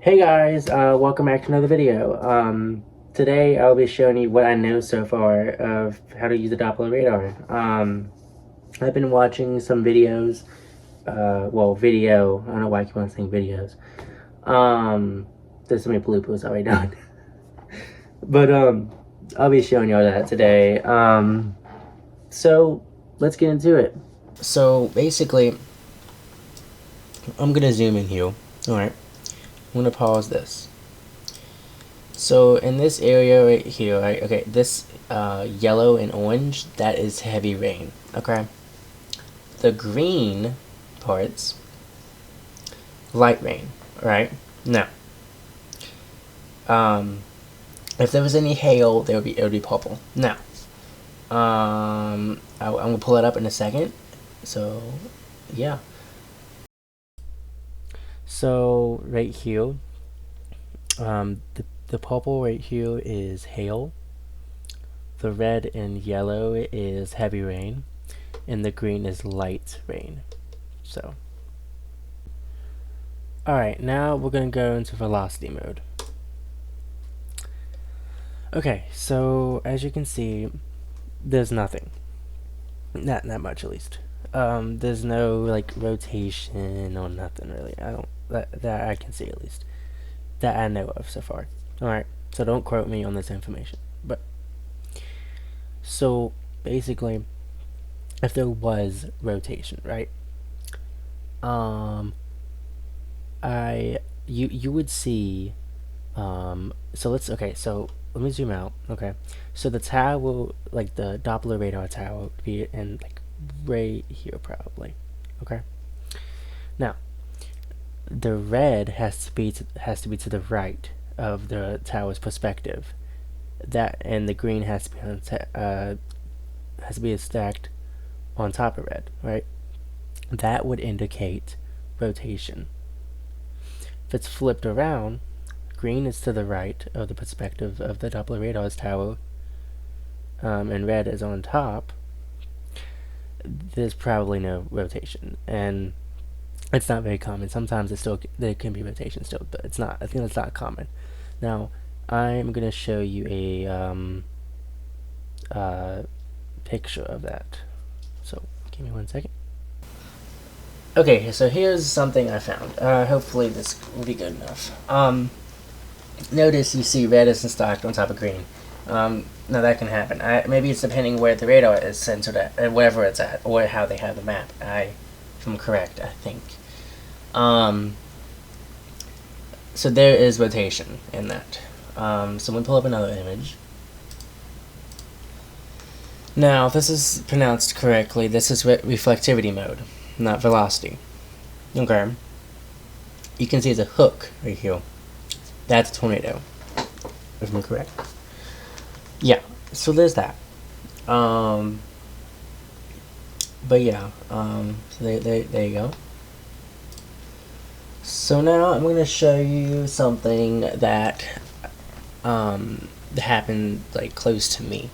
Hey guys, welcome back to another video. Today I'll be showing you what I know so far of how to use the Doppler radar. I've been watching some videos, video, I don't know why I keep on saying videos. There's so many bloopers already done. But, I'll be showing you all that today. So let's get into it. So basically, I'm gonna zoom in here. Alright, I'm gonna pause this. So in this area right here, right, okay, this yellow and orange, that is heavy rain, okay? The green parts, light rain, right? Now, if there was any hail, it would be purple. Now, I'm gonna pull it up in a second. So, yeah. So right here, the purple right here is hail. The red and yellow is heavy rain, and the green is light rain. So, alright, now we're going to go into velocity mode. Okay, so as you can see, there's nothing. Not much, at least. There's no like rotation or nothing really. I don't that I can see, at least, that I know of so far. Alright, so don't quote me on this information. But so basically, if there was rotation, right? You would see, so let me zoom out. Okay, so the tower, like the Doppler radar tower, would be in like right here probably. Okay, now the red has to be to the right of the tower's perspective. And the green has to be stacked on top of red, right? That would indicate rotation. If it's flipped around, green is to the right of the perspective of the Doppler radar's tower, and red is on top, there's probably no rotation. And it's not very common. Sometimes there can be rotation still, but it's not. I think it's not common. Now, I'm gonna show you a picture of that. So give me 1 second. Okay, so here's something I found. Hopefully this will be good enough. Notice you see red isn't stacked on top of green. Now that can happen. Maybe it's depending where the radar is centered at, wherever it's at, or how they have the map. If I'm correct, I think. So there is rotation in that. So we pull up another image. Now, if this is pronounced correctly, this is reflectivity mode, not velocity. Okay. You can see there's a hook right here. That's a tornado, if I'm correct. Yeah, so there's that. But yeah, so there you go. So now I'm going to show you something that happened like close to me.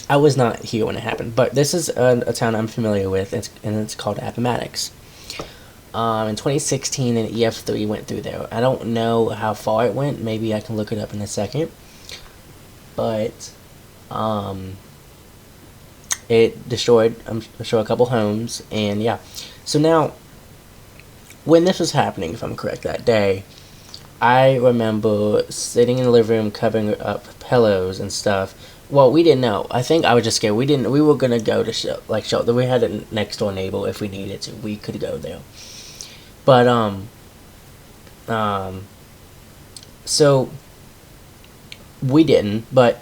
I was not here when it happened, but this is a town I'm familiar with, and it's called Appomattox. In 2016, an EF3 went through there. I don't know how far it went. Maybe I can look it up in a second. But it destroyed, I'm sure, a couple homes, and yeah. So now, when this was happening, if I'm correct, that day, I remember sitting in the living room covering up pillows and stuff. Well, we didn't know. I think I was just scared. We were gonna go to shelter. We had a next door neighbor. If we needed to, we could go there. But so we didn't. But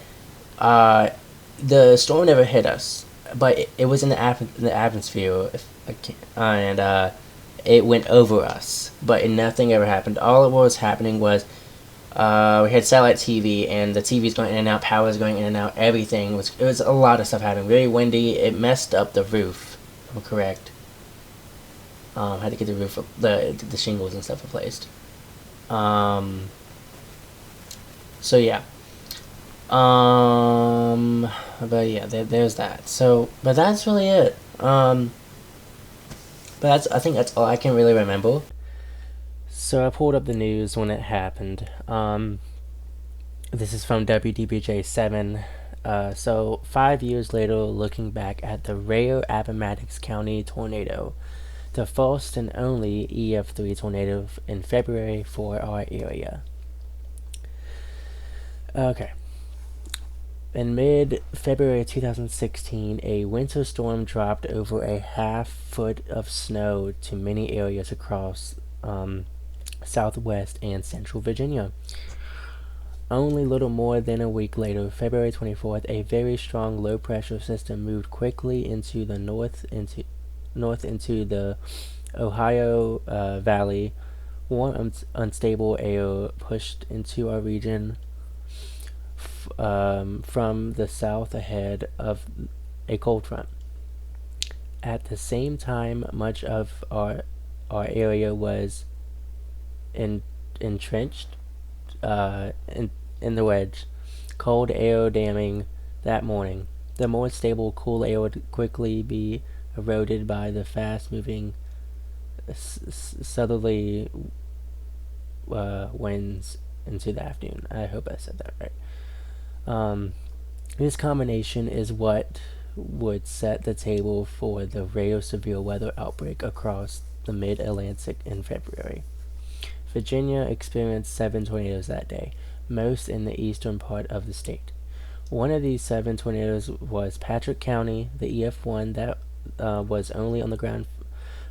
the storm never hit us. But it was in the atmosphere, and it went over us. But nothing ever happened. All it was happening was we had satellite TV, and the TV's going in and out, power's going in and out, everything. It was a lot of stuff happening. Very windy. It messed up the roof, if I'm correct. Had to get the roof, the shingles and stuff replaced. So yeah. But yeah, there's that. So, but that's really it. But I think that's all I can really remember. So I pulled up the news when it happened. This is from WDBJ 7. So 5 years later, looking back at the rare Appomattox County tornado, the first and only EF3 tornado in February for our area. Okay. In mid-February 2016, a winter storm dropped over a half-foot of snow to many areas across southwest and central Virginia. Only little more than a week later, February 24th, a very strong low-pressure system moved quickly into the north into the Ohio Valley. Warm, unstable air pushed into our region from the south ahead of a cold front. At the same time, much of our area was entrenched in the wedge. Cold air damming that morning. The more stable, cool air would quickly be eroded by the fast-moving southerly winds into the afternoon. I hope I said that right. This combination is what would set the table for the rare severe weather outbreak across the mid-Atlantic in February. Virginia experienced 7 tornadoes that day, most in the eastern part of the state. One of these 7 tornadoes was Patrick County, the EF1 that was only on the ground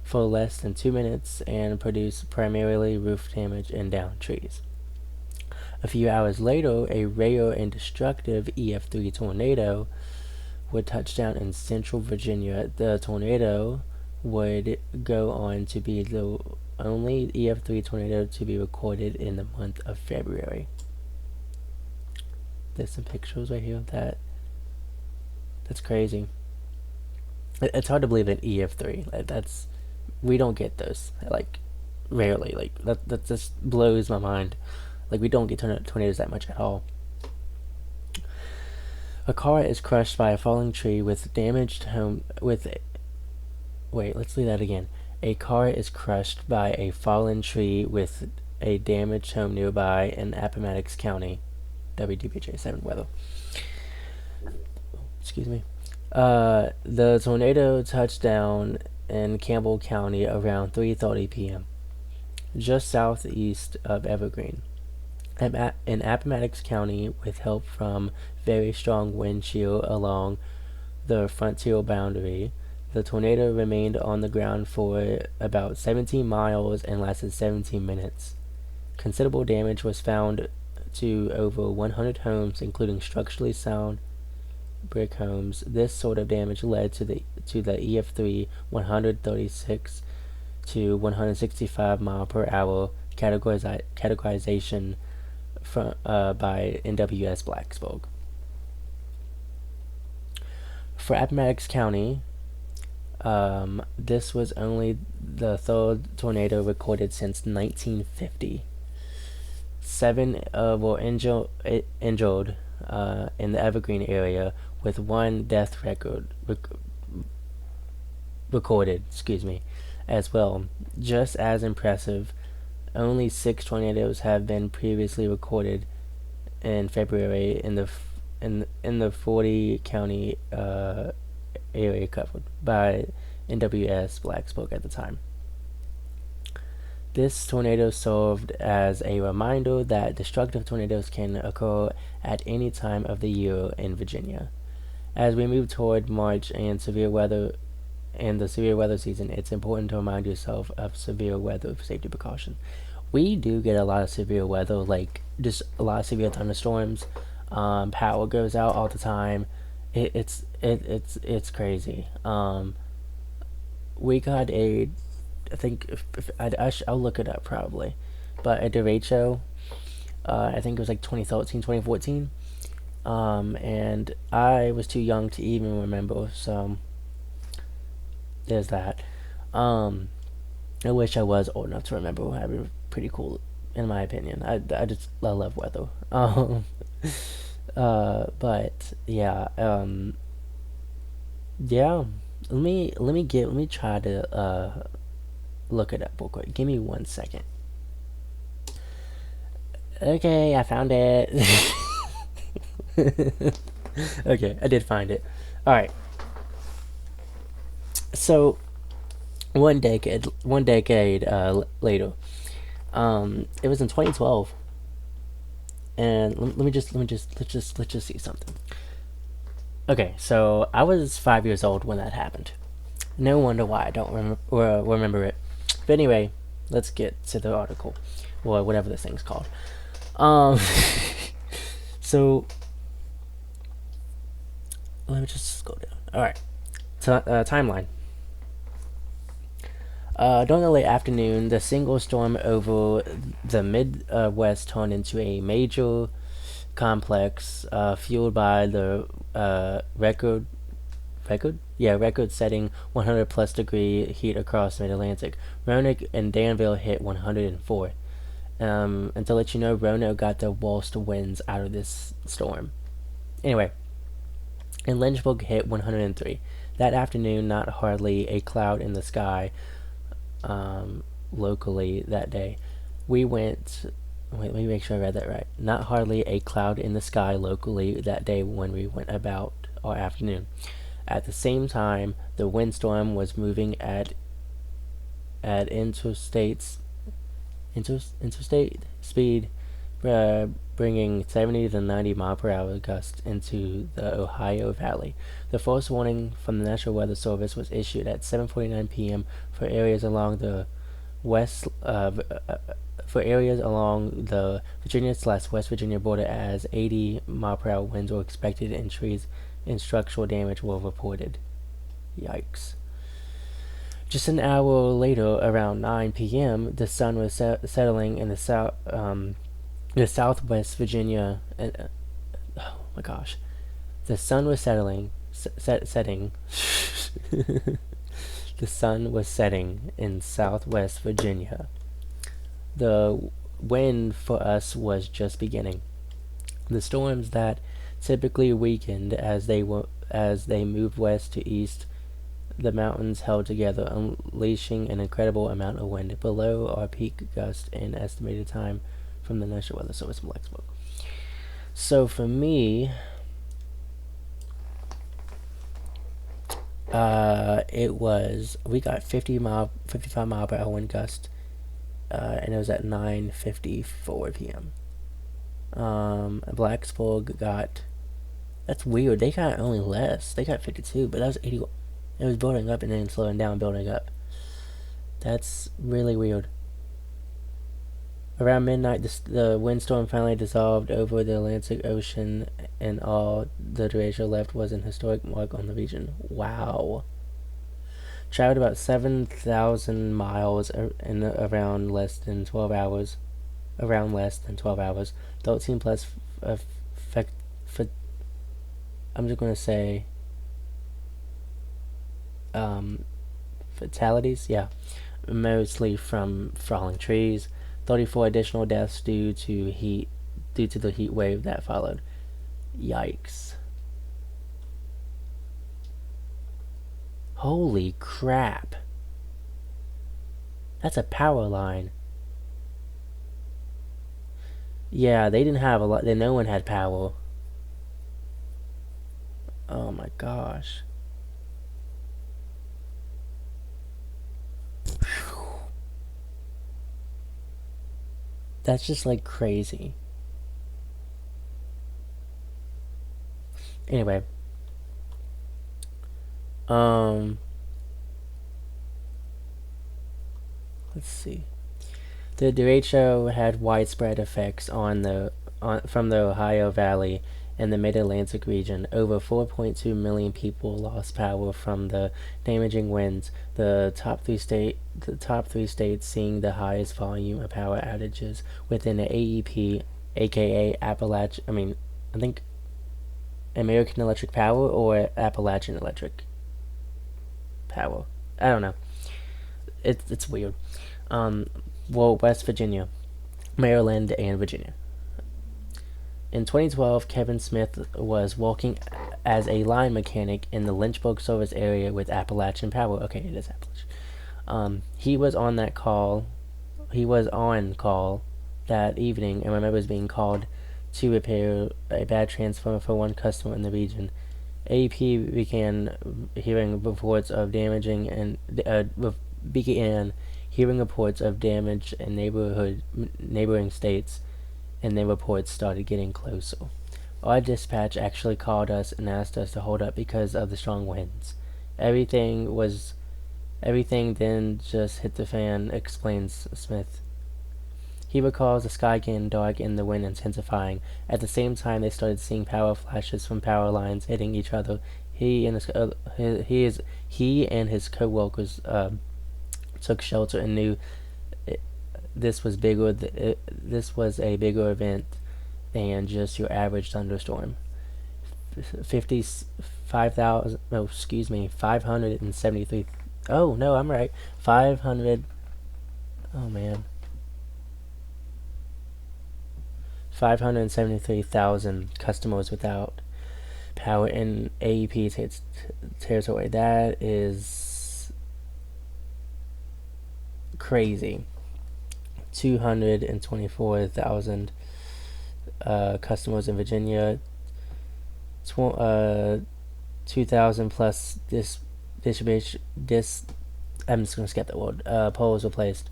for less than 2 minutes and produced primarily roof damage and downed trees. A few hours later, a rare and destructive EF3 tornado would touch down in central Virginia. The tornado would go on to be the only EF3 tornado to be recorded in the month of February. There's some pictures right here. That's crazy. It's hard to believe an EF3. We don't get those. Rarely. That just blows my mind. We don't get tornadoes that much at all. A car is crushed by a falling tree with damaged home with. Wait, let's leave that again. A car is crushed by a fallen tree with a damaged home nearby in Appomattox County. WDBJ 7 weather. Excuse me. The tornado touched down in Campbell County around 3:30 p.m., just southeast of Evergreen. In Appomattox County, with help from very strong wind chill along the frontier boundary, the tornado remained on the ground for about 17 miles and lasted 17 minutes. Considerable damage was found to over 100 homes, including structurally sound brick homes. This sort of damage led to the EF3 136 to 165 mile per hour categorization by NWS Blacksburg. For Appomattox County, this was only the third tornado recorded since 1950. 7 were injured in the Evergreen area, with 1 death recorded. As well. Just as impressive, only 6 tornadoes have been previously recorded in February in the 40 county area covered by NWS Blacksburg at the time. This tornado served as a reminder that destructive tornadoes can occur at any time of the year in Virginia. As we move toward March and the severe weather season, it's important to remind yourself of severe weather safety precaution. We do get a lot of severe weather, just a lot of severe thunderstorms. Power goes out all the time. It's crazy. We got I think I'll look it up probably, but a Derecho, I think it was 2013, 2014, and I was too young to even remember, so there's that. I wish I was old enough to remember. That'd be pretty cool, in my opinion. I love weather. But yeah, yeah. Let me try to look it up real quick. Give me 1 second. Okay, I found it. Okay, I did find it. All right. So one decade later, it was in 2012, and let's just see something. Okay, so I was 5 years old when that happened. No wonder why I don't remember it. But anyway, let's get to the article, or whatever this thing's called. Um, so let me just go down. All right, timeline. During the late afternoon, the single storm over the Midwest turned into a major complex, fueled by the record-setting 100 plus degree heat across the Mid-Atlantic. Roanoke and Danville hit 104. And to let you know, Roanoke got the worst winds out of this storm. Anyway, and Lynchburg hit 103. That afternoon, not hardly a cloud in the sky locally that day. We went. Wait, let me make sure I read that right. Not hardly a cloud in the sky locally that day when we went about our afternoon. At the same time, the windstorm was moving at interstate speed, bringing 70 to 90 mile per hour gusts into the Ohio Valley. The first warning from the National Weather Service was issued at 7:49 p.m. for areas along the west Virginia/West Virginia border, as 80 mile per hour winds were expected and trees and structural damage were reported. Yikes. Just an hour later, around 9 p.m., the sun was settling in the southwest Virginia. Oh my gosh, the sun was setting. The sun was setting in southwest Virginia. The wind for us was just beginning. The storms that typically weakened as they moved west to east, the mountains held together, unleashing an incredible amount of wind below our peak gust and estimated time from the National Weather Service in Blacksburg. So for me, we got 55 mile per hour wind gust, and it was at 9:54 p.m. Blacksburg got, that's weird. They got only less. They got 52, but that was 81. It was building up and then slowing down, building up. That's really weird. Around midnight, the windstorm finally dissolved over the Atlantic Ocean, and all the Derecho left was an historic mark on the region. Wow. Traveled about 7,000 miles in around less than 12 hours. 13 plus I'm just going to say fatalities, yeah, mostly from falling trees. 34 additional deaths due to the heat wave that followed. Yikes. Holy crap. That's a power line. Yeah, they didn't have a lot. No one had power. Oh my gosh. That's just like crazy. Anyway. Let's see. The derecho had widespread effects from the Ohio Valley and the Mid-Atlantic region. Over 4.2 million people lost power from the damaging winds. The top three states seeing the highest volume of power outages within the AEP, aka I think American Electric Power or Appalachian Electric Power. I don't know. It's weird. West Virginia, Maryland, and Virginia. In 2012, Kevin Smith was working as a line mechanic in the Lynchburg service area with Appalachian Power. Okay, it is Appalachian. He was on call that evening and remembers being called to repair a bad transformer for one customer in the region. AEP hearing reports of damaging and began hearing reports of damage in neighboring states, and their reports started getting closer. Our dispatch actually called us and asked us to hold up because of the strong winds. Everything then just hit the fan, explains Smith. He recalls the sky getting dark and the wind intensifying. At the same time, they started seeing power flashes from power lines hitting each other. He and his co-workers took shelter and knew this was This was a bigger event than just your average thunderstorm. 573. Oh no, I'm right. 500. Oh man. 573,000 customers without power in AEP territory. That is crazy. 224,000 customers in Virginia. 2,000 plus distribution. I'm just gonna skip that word. Poles replaced.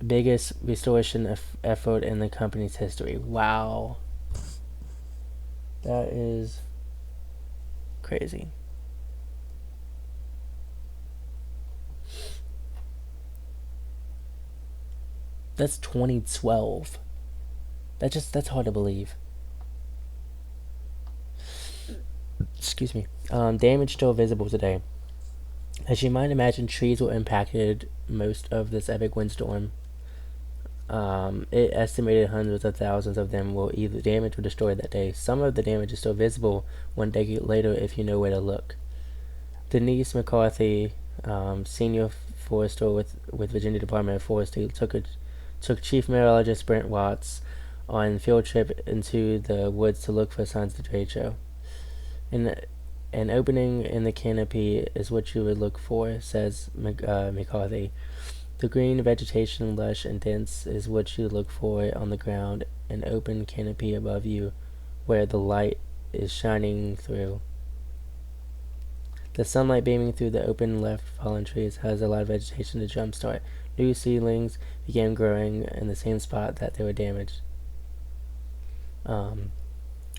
Biggest restoration effort in the company's history. Wow. That is crazy. That's 2012. That's hard to believe. Excuse me. Damage still visible today. As you might imagine, trees were impacted most of this epic windstorm. It estimated hundreds of thousands of them were either damaged or destroyed that day. Some of the damage is still visible 1 decade later if you know where to look. Denise McCarthy, senior forester with Virginia Department of Forestry, took Chief Meteorologist Brent Watts on field trip into the woods to look for signs of derecho. An opening in the canopy is what you would look for, says McCarthy. The green vegetation, lush and dense, is what you look for on the ground. An open canopy above you, where the light is shining through. The sunlight beaming through the open left fallen trees has allowed vegetation to jumpstart. New seedlings began growing in the same spot that they were damaged. An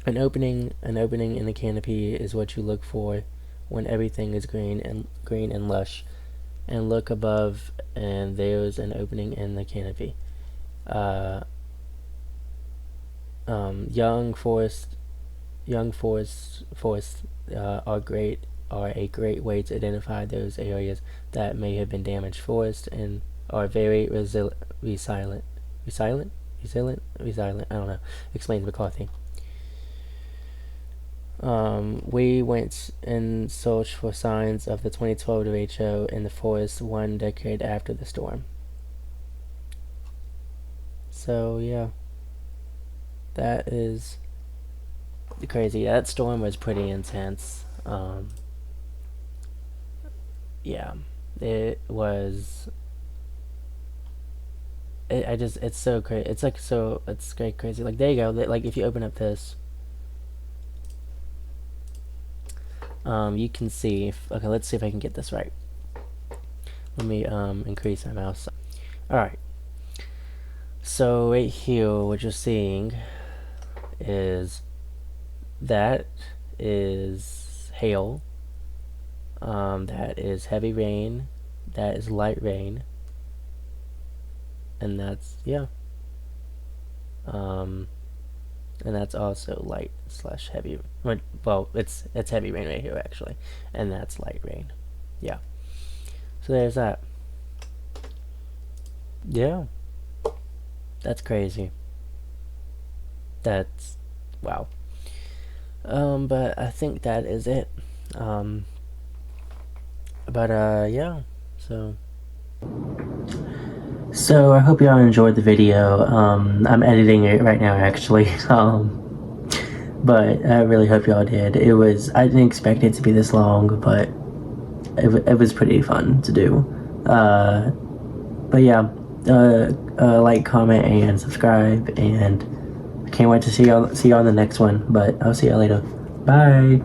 opening in the canopy is what you look for when everything is green and lush. And look above, and there's an opening in the canopy. Young forests are a great way to identify those areas that may have been damaged. Forests and are very resilient. I don't know. Explains McCarthy. We went and searched for signs of the 2012 derecho in the forest 1 decade after the storm. So yeah, that is crazy. That storm was pretty intense. Yeah, it was. It's so crazy. It's great crazy. Like there you go. Like if you open up this. You can see okay, let's see if I can get this right. Let me increase my mouse. Alright, so right here what you're seeing is that is hail, that is heavy rain, that is light rain, and that's and that's also light / heavy. Well, it's heavy rain right here actually, and that's light rain. Yeah. So there's that. Yeah. That's crazy. That's wow. But I think that is it. Yeah. So I hope y'all enjoyed the video. I'm editing it right now actually. But I really hope y'all did. I didn't expect it to be this long, but it was pretty fun to do. But yeah, like, comment, and subscribe. And I can't wait to see y'all in the next one. But I'll see y'all later. Bye.